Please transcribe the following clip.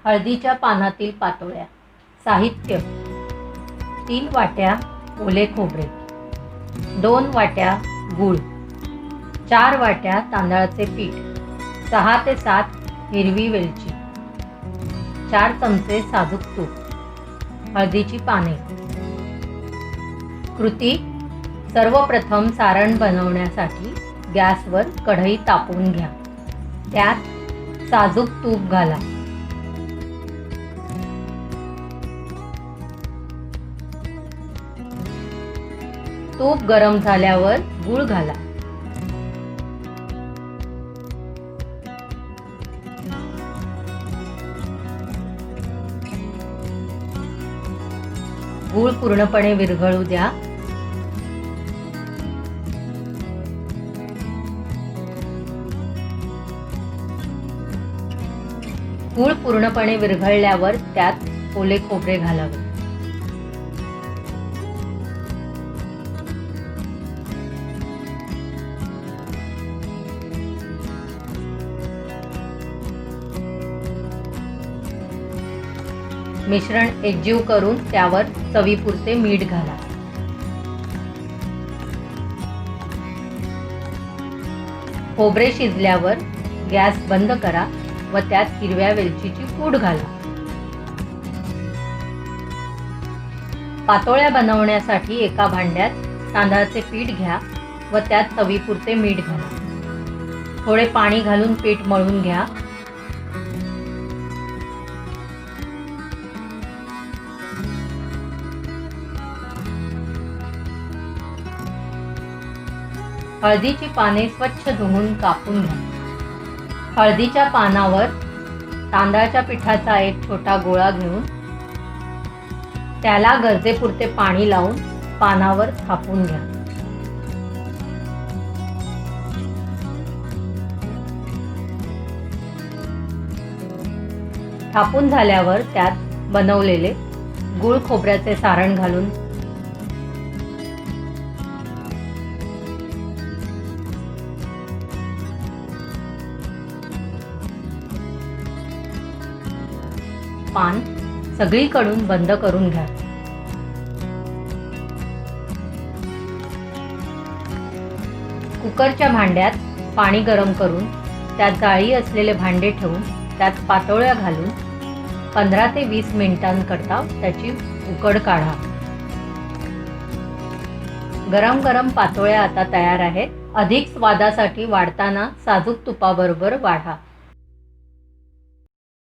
हळदीच्या पानातील पातोळ्या. साहित्य: 3 वाट्या ओले खोबरे, 2 वाट्या गूळ, 4 वाट्या तांदळाचे पीठ, 6 ते 7 हिरवी वेलची, 4 चमचे साजूक तूप, हळदीची पाने. कृती: सर्वप्रथम सारण बनवण्यासाठी गॅसवर कढई तापवून घ्या. त्यात साजूक तूप घाला. तूप गरम झाल्यावर गूळ घाला. गूळ पूर्णपणे विरघळू द्या. गूळ पूर्णपणे विरघळल्यावर त्यात ओले खोबरे घालावे. मिश्रण एकजीव करून त्यावर चवीपुरते मीठ घाला. खोबरे शिजल्यावर गॅस बंद करा व त्यात हिरव्या वेलचीची पूड घाला. पातोळ्या बनवण्यासाठी एका भांड्यात तांदळाचे पीठ घ्या व त्यात चवीपुरते मीठ घाला. थोडे पाणी घालून पीठ मळून घ्या. हळदीची पाने स्वच्छ धुवून कापून घ्या. हळदीच्या पानावर तांदळाच्या पिठाचा एक छोटा गोळा घेऊन त्याला गरजेपुरते पाणी लावून पानावर थापून घ्या. थापून झाल्यावर त्यात बनवलेले गूळ खोबऱ्याचे सारण घालून पान सगळीकडून बंद करून घ्या. कुकरच्या भांड्यात पाणी गरम करून त्यात जाळी असलेले भांडे ठेवून त्यात पातोळ्या घालून 15 ते 20 मिनिटांकरता त्याची उकड काढा. गरम गरम पातोळ्या आता तयार आहेत. अधिक स्वादासाठी वाढताना साजूक तुपाबरोबर वाढा.